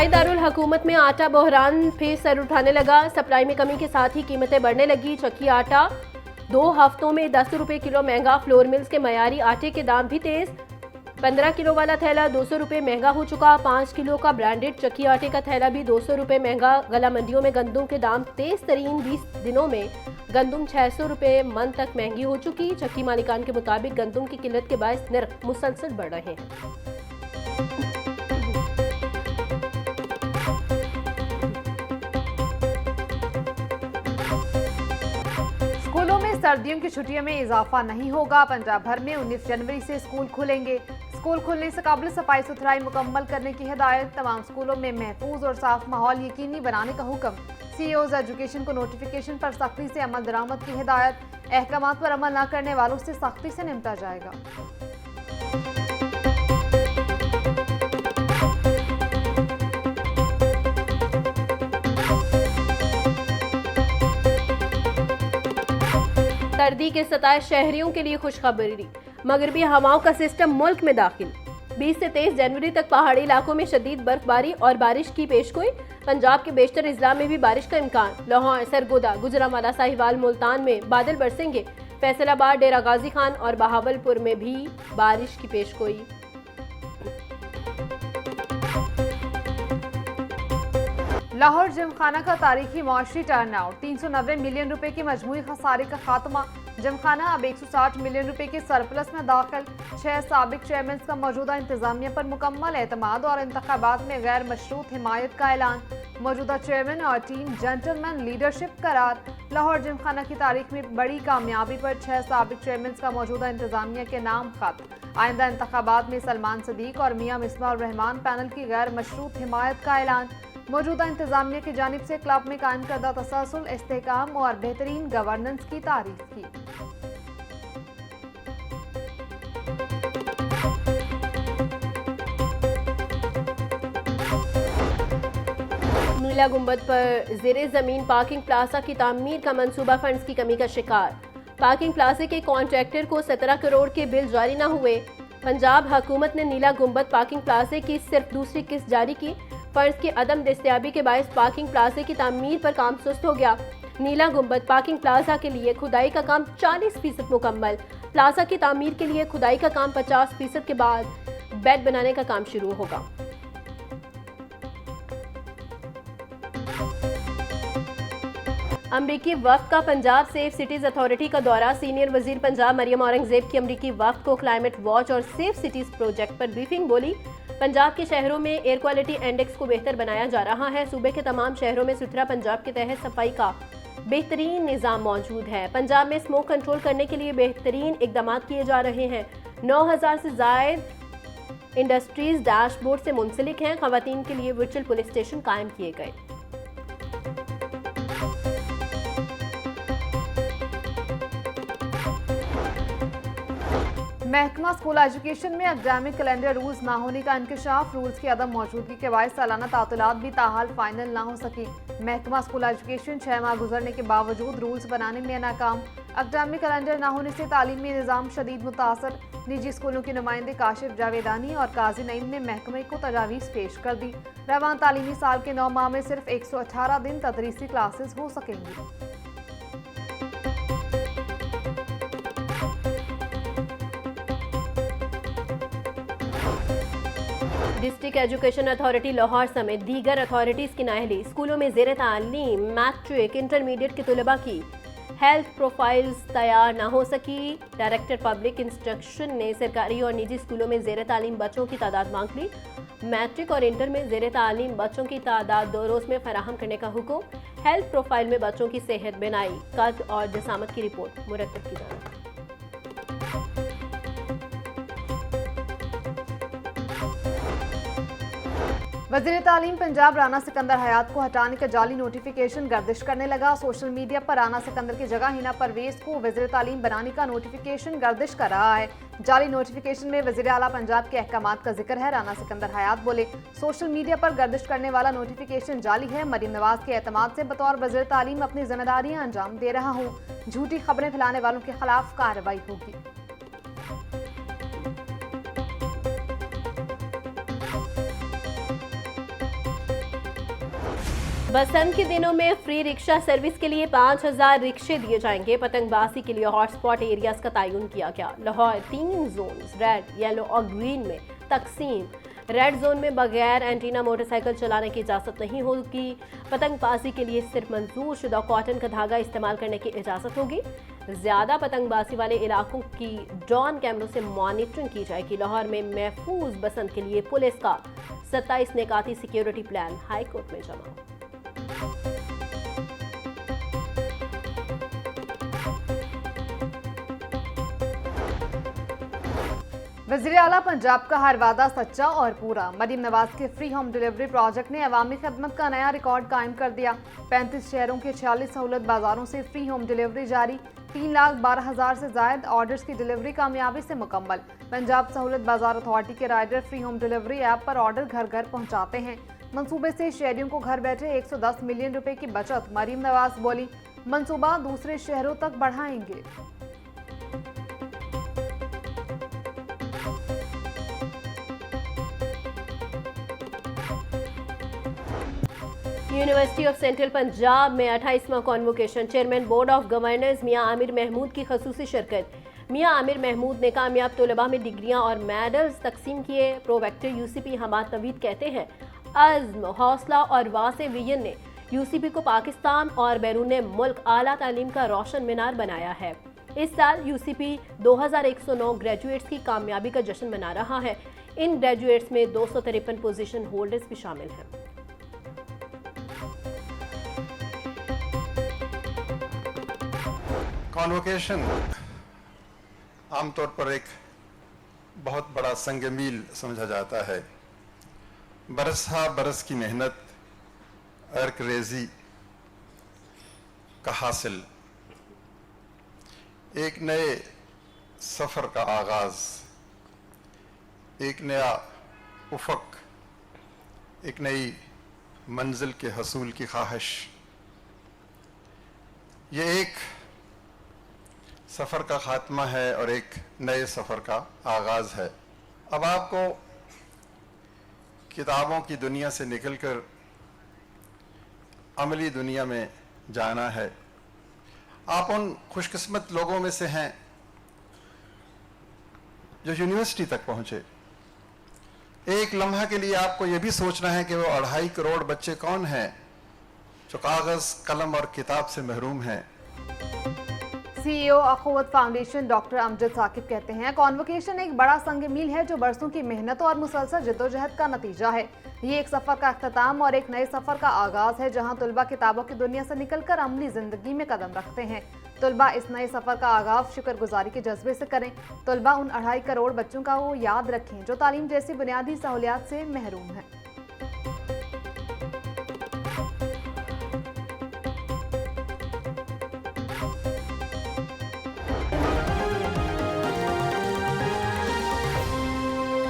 सूबाई दारुल हुकूमत में आटा बहरान फिर सर उठाने लगा। सप्लाई में कमी के साथ ही कीमतें बढ़ने लगी। चक्की आटा 2 हफ्तों में 10 रुपये किलो महंगा। फ्लोर मिल्स के मयारी आटे के दाम भी तेज। 15 किलो वाला थैला 200 रुपये महंगा हो चुका। 5 किलो का ब्रांडेड चक्की आटे का थैला भी 200 रुपये महंगा। गला मंडियों में गंदुम के दाम तेज तरीन 20 दिनों में गंदुम 600 रुपये मन तक महंगी हो चुकी। चक्की मालिकान के मुताबिक गंदुम की किल्लत के बायस नर्ख मुसलसल बढ़ रहे हैं। स्कूलों में सर्दियों की छुट्टियों में इजाफा नहीं होगा। पंजाब भर में 19 जनवरी से स्कूल खुलेंगे। स्कूल खुलने से कबल सफाई सुथराई मुकम्मल करने की हिदायत। तमाम स्कूलों में महफूज और साफ माहौल यकीनी बनाने का हुक्म। सीईओज एजुकेशन को नोटिफिकेशन पर सख्ती से अमल दरामद की हिदायत। अहकामात पर अमल न करने वालों से सख्ती से निपटा जाएगा। सर्दी के सताए शहरियों के लिए खुशखबरी। मगरबी हवाओं का सिस्टम मुल्क में दाखिल। 20 से 23 जनवरी तक पहाड़ी इलाकों में शदीद बर्फबारी और बारिश की पेशगोई। पंजाब के बेशतर इजला में भी बारिश का इम्कान। लाहौर, सरगोदा, गुजरांवाला, साहिवाल, मुल्तान में बादल बरसेंगे। फैसलाबाद, डेरा गाजी खान और बहावलपुर में भी बारिश की पेशगोई। लाहौर जिमखाना का तारीखी मुआशरी टर्नआउट। 390 मिलियन रुपए की मजमूई खसारे का खात्मा। जिमखाना अब 160 मिलियन रुपए के सरप्लस में दाखिल। 6 साबिक चेयरमैन का मौजूदा इंतजामिया पर मुकम्मल एतमाद और इंतखाबात में गैर मशरूत हिमायत का ऐलान। मौजूदा चेयरमैन और टीम जेंटलमैन लीडरशिप करार। लाहौर जिमखाना की तारीख में बड़ी कामयाबी पर 6 साबिक चेयरमैन का मौजूदा इंतजामिया के नाम खत। आइंदा इंतखाबात में सलमान सदीक और मियां मिसबाह रहमान पैनल की गैर मशरूत हिमायत का ऐलान। मौजूदा इंतजामिया की जानिब से क्लब में कायम करदा तसलसल, इस्तेहकाम और बेहतरीन गवर्नेंस की तारीफ की। नीला गुंबद पर ज़ेरे ज़मीन पार्किंग प्लाजा की तामीर का मंसूबा फंड्स की कमी का शिकार। पार्किंग प्लाजे के कॉन्ट्रैक्टर को 17 करोड़ के बिल जारी न हुए। पंजाब हुकूमत ने नीला गुंबद पार्किंग प्लाजे की सिर्फ दूसरी किस्त जारी की। फंड्स की अदम दस्तयाबी के बायस पार्किंग प्लाजे की तामीर पर काम सुस्त हो गया। नीला गुंबद पार्किंग प्लाजा के लिए खुदाई का काम 40% मुकम्मल। प्लाजा की तामीर के लिए खुदाई का काम 50% के बाद बेड बनाने का काम शुरू होगा। अमरीकी वफ्द का पंजाब सेफ सिटीज अथॉरिटी का दौरा। सीनियर वजीर पंजाब मरियम औरंगजेब की अमरीकी वफ्द को क्लाइमेट वॉच और सेफ सिटीज प्रोजेक्ट पर ब्रीफिंग। बोली, पंजाब के शहरों में एयर क्वालिटी इंडेक्स को बेहतर बनाया जा रहा है। सूबे के तमाम शहरों में सुथरा पंजाब के तहत सफाई का बेहतरीन निज़ाम मौजूद है। पंजाब में स्मोक कंट्रोल करने के लिए बेहतरीन इकदाम किए जा रहे हैं। 9000 से ज़ायद इंडस्ट्रीज डैशबोर्ड से मुंसलिक हैं। खवातीन के लिए वर्चुअल पुलिस स्टेशन कायम किए गए। महकमा स्कूल एजुकेशन में एकेडमिक कैलेंडर रूल्स ना होने का इंकशाफ। रूल्स की अदम मौजूदगी के बायस सालाना तातीलात भी ताहाल फाइनल ना हो सकी। महकमा स्कूल एजुकेशन 6 माह गुजरने के बावजूद रूल्स बनाने में नाकाम। एकेडमिक कैलेंडर ना होने से तालीमी निज़ाम शदीद मुतासर। निजी स्कूलों के नुमाइंदे काशिफ जावेदानी और काजी नईम ने महकमे को तजावीज़ पेश कर दी। रवान तालीमी साल के 9 माह में सिर्फ 118 दिन तदरीसी क्लासेस हो सकेंगी। डिस्ट्रिक्ट एजुकेशन अथॉरिटी लाहौर समेत दीगर अथॉरिटीज़ की नाअहली। स्कूलों में ज़ेरे तालीम मैट्रिक इंटरमीडिएट के तलबा की हेल्थ प्रोफाइल्स तैयार ना हो सकी। डायरेक्टर पब्लिक इंस्ट्रक्शन ने सरकारी और निजी स्कूलों में ज़ेरे तालीम बच्चों की तादाद मांग ली। मैट्रिक और इंटर में ज़ेरे तालीम बच्चों की तादाद 2 रोज़ में फराहम करने का हुक्म। हेल्थ प्रोफाइल में बच्चों की सेहत, बिनाई, कद और जसामत की रिपोर्ट मुरतब की जाए। वज़ीर तालीम पंजाब राना सिकंदर हयात को हटाने का जाली नोटिफिकेशन गर्दिश करने लगा। सोशल मीडिया पर राना सिकंदर की जगह हिना परवेज को वज़ीर तालीम बनाने का नोटिफिकेशन गर्दिश कर रहा है। जाली नोटिफिकेशन में वज़ीर आला पंजाब के अहकामात का जिक्र है। राना सिकंदर हयात बोले, सोशल मीडिया पर गर्दिश करने वाला नोटिफिकेशन जाली है। मरीम नवाज के एतमाद से बतौर वज़ीर तालीम अपनी जिम्मेदारियां अंजाम दे रहा हूँ। झूठी खबरें फैलाने वालों के खिलाफ कार्रवाई होगी। बसंत के दिनों में फ्री रिक्शा सर्विस के लिए 5000 रिक्शे दिए जाएंगे। पतंगबाजी के लिए हॉटस्पॉट एरियाज का तयन किया गया। लाहौर 3 जोन रेड, येलो और ग्रीन में तकसीम। रेड जोन में बगैर एंटीना मोटरसाइकिल चलाने की इजाज़त नहीं होगी। पतंगबाजी के लिए सिर्फ मंजूर शुदा कॉटन का धागा इस्तेमाल करने की इजाज़त होगी। ज़्यादा पतंगबाजी वाले इलाकों की ड्रोन कैमरों से मॉनिटरिंग की जाएगी। लाहौर में महफूज बसंत के लिए पुलिस का 27 निकाती सिक्योरिटी प्लान हाई कोर्ट में जमा। वज़ीर आला पंजाब का हर वादा सच्चा और पूरा। मरीम नवाज के फ्री होम डिलीवरी प्रोजेक्ट ने अवामी खदमत का नया रिकॉर्ड कायम कर दिया। 35 शहरों के 46 सहूलत बाजारों से फ्री होम डिलीवरी जारी। 3,12,000 से जायद ऑर्डर्स की डिलीवरी कामयाबी से मुकम्मल। पंजाब सहूलत बाजार अथॉरिटी के rider free home delivery app पर ऑर्डर घर घर पहुंचाते हैं। मंसूबे से शहरियों को घर बैठे 110 मिलियन रुपए की बचत। मरीम नवाज बोली, मंसूबा दूसरे शहरों तक बढ़ाएंगे। यूनिवर्सिटी ऑफ सेंट्रल पंजाब में 28वां convocation. Chairman board of governors Mian Amir Mahmood की खसूसी शिरकत। मियां आमिर महमूद ने कामयाब तलबा में डिग्रियां और मेडल्स तकसीम किए। प्रोवेक्टर यूसीपी हमाद नवीद कहते हैं, अज़्म, हौसला और वासे विजन ने यूसीपी को पाकिस्तान और बैरून मुल्क आला तालीम का रोशन मीनार बनाया है। इस साल यूसीपी 2109 ग्रेजुएट्स की कामयाबी का जश्न मना रहा है। इन ग्रेजुएट्स में 253 पोजीशन होल्डर्स भी शामिल हैं। कॉन्वोकेशन आमतौर पर एक बहुत बड़ा संग मील समझा जाता है। बरस हा बरस की मेहनत, अर्क रेजी का हासिल, एक नए सफ़र का आगाज, एक नया उफक, एक नई मंजिल के हसूल की ख्वाहिश। ये एक सफ़र का ख़ात्मा है और एक नए सफ़र का आगाज़ है। अब आपको किताबों की दुनिया से निकलकर अमली दुनिया में जाना है। आप उन खुशकिस्मत लोगों में से हैं जो यूनिवर्सिटी तक पहुँचे। एक लम्हा के लिए आपको ये भी सोचना है कि वो 2.5 करोड़ बच्चे कौन हैं जो कागज़, कलम और किताब से महरूम हैं। CEO अखुवत foundation doctor Amjad Saqib कहते हैं, कॉन्वोकेशन एक बड़ा संग मील है जो बरसों की मेहनत और मुसलसल जद्दोजहद का नतीजा है। ये एक सफ़र का अख्ताम और एक नए सफ़र का आगाज़ है जहां तुलबा किताबों की दुनिया से निकलकर अमली ज़िंदगी में कदम रखते हैं। तुलबा इस नए सफ़र का आगाज़ शुक्रगुजारी के जज्बे से करें। तुलबा उन 2.5 करोड़ बच्चों का वो याद रखें जो तालीम जैसी बुनियादी सहूलियात से महरूम हैं।